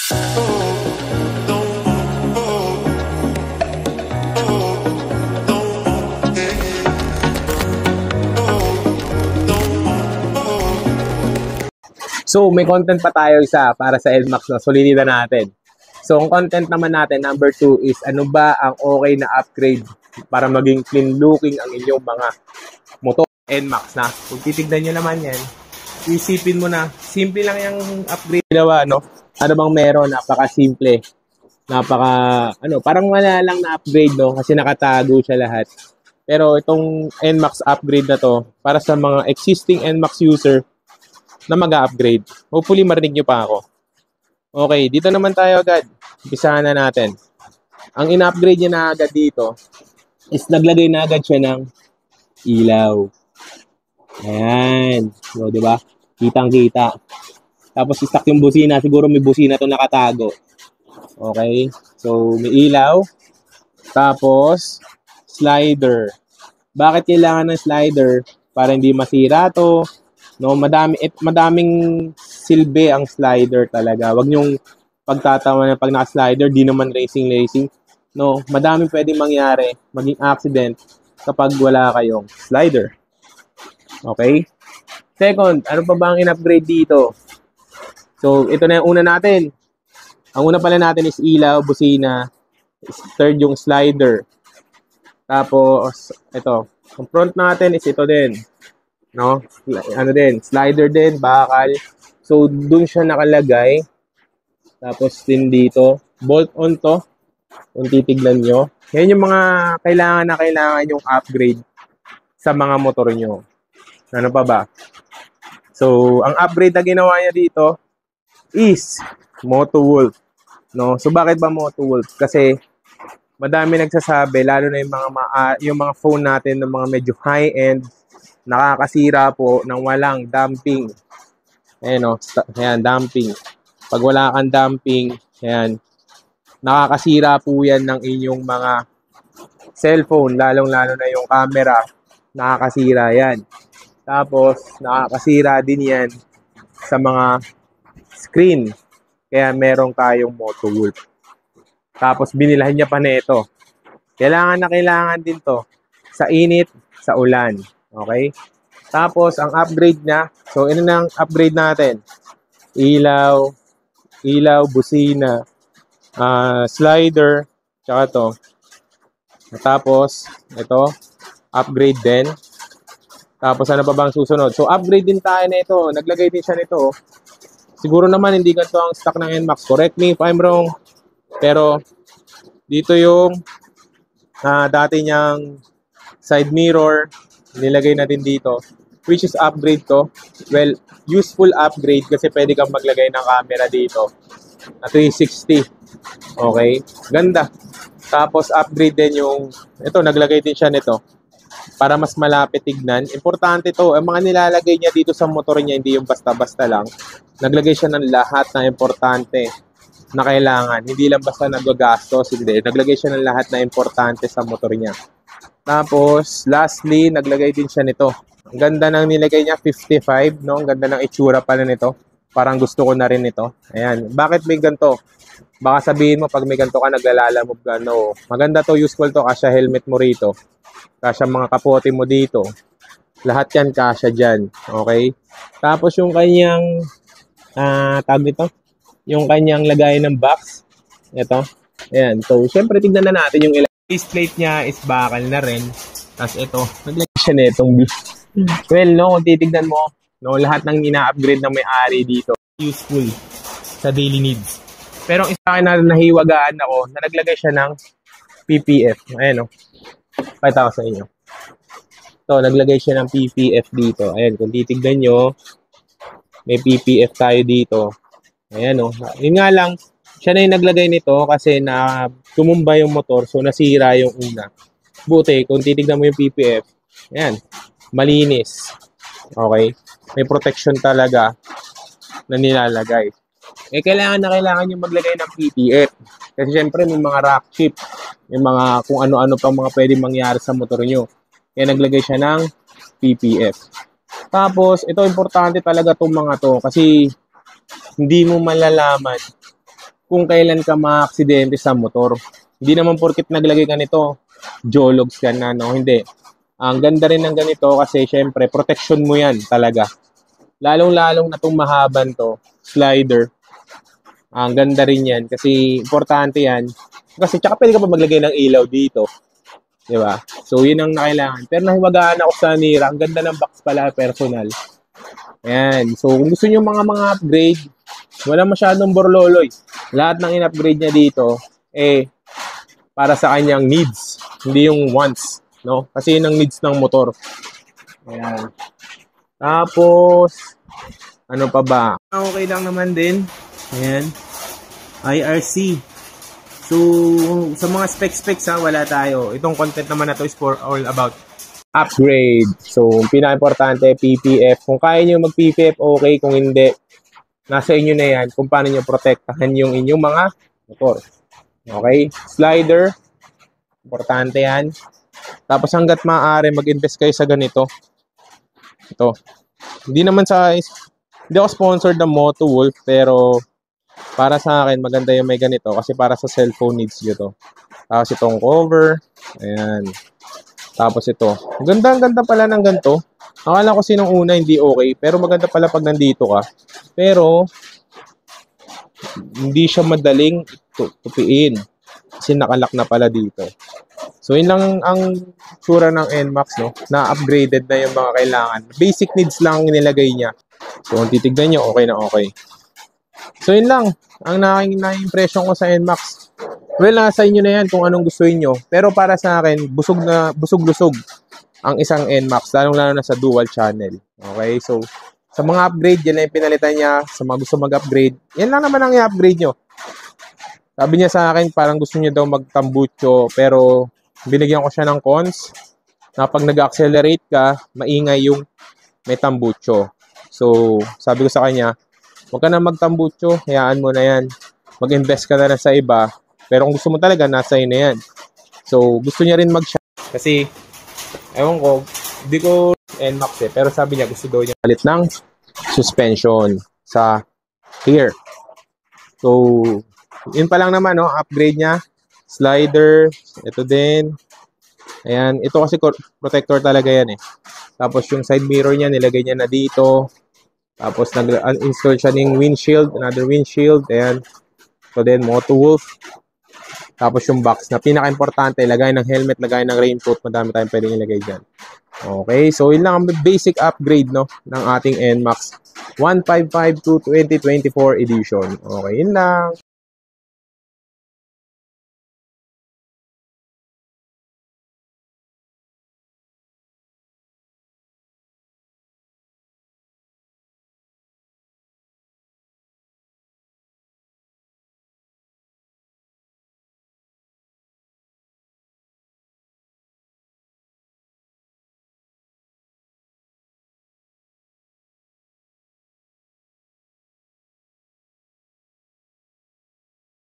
So, may content pa tayo isa para sa NMAX na sulitin natin. So, ang content naman natin, number 2 is ano ba ang okay na upgrade para maging clean looking ang inyong mga motor NMAX na. Kung titignan nyo naman yan, isipin mo na, simple lang yung upgrade ginawa, no? Ano bang meron? Napaka-simple. Parang wala lang na upgrade, no? Kasi nakatago siya lahat. Pero itong NMAX upgrade na to, para sa mga existing NMAX user, na mag-upgrade. Hopefully, marinig nyo pa ako. Okay, dito naman tayo agad. Umpisahan na natin. Ang in-upgrade niya na agad dito is naglagay na agad siya ng ilaw. Ayan. So, di ba? Kitang-kita. Tapos, stock yung busina. Siguro may busina to nakatago. Okay. So, may ilaw. Tapos, slider. Bakit kailangan ng slider? Para hindi masira to. No, madaming silbi ang slider talaga. Wag niyong pagtatawa na pag naka-slider, di naman racing. No, madaming pwedeng mangyari, maging accident kapag wala kayong slider. Okay? Second, ano pa ba ang in-upgrade dito? So, ito na yung una natin. Ang una pala natin is ilaw, busina. Third yung slider. Tapos, ito. Ang front natin is ito din. No? Slider din, bakal. So, dun siya nakalagay. Tapos din dito, bolt on to. Kung titignan nyo. Yan yung mga kailangan yung upgrade sa mga motor nyo. Ano pa ba? So, ang upgrade na ginawa niya dito is Motowolf. No? So, bakit ba Motowolf? Kasi madami nagsasabi, lalo na yung mga phone natin ng mga medyo high-end, nakakasira po ng walang damping. Ayan o, ayan, damping. Pag wala kang damping, ayan, nakakasira po yan ng inyong mga cellphone, lalong-lalo na yung camera, nakakasira yan. Tapos, nakakasira din yan sa mga screen. Kaya meron tayong Motowolf. Tapos, binilahan niya pa nito. Kailangan din to sa init, sa ulan. Okay? Tapos, ang upgrade niya, so, ano na ang upgrade natin? Ilaw, busina, slider, tsaka to. Tapos, ito, upgrade din. Tapos, ano pa bang susunod? So, upgrade din tayo na ito. Naglagay din siya nito. Siguro naman, hindi ganito ang stock ng NMAX. Correct me if I'm wrong. Pero, dito yung dati niyang side mirror, nilagay na din dito, which is upgrade to. Well, useful upgrade kasi pwede kang maglagay ng camera dito na 360. Okay? Ganda. Tapos upgrade din yung, ito, naglagay din siya nito para mas malapit tignan. Importante to. Ang mga nilalagay niya dito sa motor niya, hindi yung basta-basta lang. Naglagay siya ng lahat na importante na kailangan. Hindi lang basta nagagastos. Hindi. Naglagay siya ng lahat na importante sa motor niya. Tapos, lastly, naglagay din siya nito. Ang ganda ng nilagay niya, 55, no? Ang ganda ng itsura pala nito. Parang gusto ko na rin ito. Ayan. Bakit may ganito? Baka sabihin mo, pag may ganito ka, naglalalamove ka. No. Maganda to, useful to. Kasya helmet mo rito. Kasya mga kapote mo dito. Lahat yan, kasya dyan. Okay? Tapos yung kanyang, tag nito, yung kanyang lagay ng box. Ito. Ayan. So, syempre, tignan na natin yung base plate niya is bakal na rin. Tapos ito, naglagay siya netong well, no, kung titignan mo, no, lahat ng ina-upgrade ng may-ari dito, useful sa daily needs. Pero ang isa akin na nahiwagaan ako, na naglagay siya ng PPF. Ayan, no. Pakita ko sa inyo. Ito, naglagay siya ng PPF dito. Ayan, kung titignan nyo, may PPF tayo dito. Ayan, no. Yun nga lang, siya na yung naglagay nito kasi na tumumba yung motor, so nasira yung una. Buti, kung titignan mo yung PPF, ayan, malinis. Okay? May protection talaga na nilalagay. Eh, kailangan yung maglagay ng PPF. Kasi syempre, may mga rock chip, may mga kung ano-ano pang mga pwedeng mangyari sa motor nyo. Kaya naglagay siya ng PPF. Tapos, ito importante talaga itong mga to kasi hindi mo malalaman kung kailan ka ma-aksidente sa motor. Hindi naman porkit naglagay ka nito, jologs ka na, no? Hindi. Ang ganda rin ng ganito kasi syempre, protection mo yan talaga. Lalong-lalong na itong mahaban to, slider. Ang ganda rin yan kasi importante yan. Kasi tsaka pwede ka pa maglagay ng ilaw dito. Di ba? So, yun ang nakailangan. Pero nahiwagaan ako sa Nira. Ang ganda ng box pala, personal. Ayan. So, kung gusto nyo mga upgrade, wala masyadong borloloy. Lahat ng in-upgrade niya dito, para sa kanyang needs. Hindi yung wants. No? Kasi yun ang needs ng motor. Ayan. Tapos, ano pa ba? Okay lang naman din. Ayan. IRC. So, sa mga specs wala tayo. Itong content naman na to is for all about upgrade. So, pinaka-importante, PPF. Kung kaya nyo mag-PPF, okay. Kung hindi, nasa inyo na yan kung paano nyo protektahan yung inyong mga motor. Okay? Slider. Importante yan. Tapos hanggat maaari, mag-invest kayo sa ganito. Ito. Hindi ako sponsored ng Moto Wolf, pero para sa akin, maganda yung may ganito kasi para sa cellphone needs nyo to. Tapos itong cover. Ayan. Tapos ito. Ang ganda pala ng ganito. Akala ko sinong una hindi okay, pero maganda pala pag nandito ka. Pero, hindi siya madaling tupiin. Kasi nakalak na pala dito. So, yun lang ang tsura ng NMAX, no? Na-upgraded na yung mga kailangan. Basic needs lang ang nilagay niya. So, kung titignan nyo, okay na okay. So, yun lang. Ang na-impression ko sa NMAX. Well, nasa inyo na yan kung anong gusto niyo. Pero para sa akin, busog-lusog ang isang NMAX, lalong-lalo na sa dual channel. Okay? So, sa mga upgrade, yan lang yung pinalitan niya. Sa mga gusto mag-upgrade, yan lang naman ang i-upgrade nyo. Sabi niya sa akin, parang gusto niya daw mag-tambucho, pero binigyan ko siya ng cons na pag nag-accelerate ka, maingay yung may tambucho. So, sabi ko sa kanya, huwag ka na mag-tambucho, hayaan mo na yan. Mag-invest ka na sa iba, pero kung gusto mo talaga, nasa iyo na yan. So, gusto niya rin mag-shop. Kasi, ewan ko, hindi ko NMAX pero sabi niya, gusto daw niya palit ng suspension sa rear. So, yun pa lang naman, no? Upgrade niya. Slider. Ito din. Ayan. Ito kasi protector talaga yan eh. Tapos yung side mirror niya, nilagay niya na dito. Tapos nag-install siya ng windshield. Another windshield. Ayan. So then, Moto Wolf. Tapos yung box na pinaka-importante, lagay ng helmet, lagay ng raincoat. Madami tayong pwedeng ilagay dyan. Okay. So, yun lang ang basic upgrade, no? Ng ating NMAX 155 to 2024 edition. Okay. Yun lang.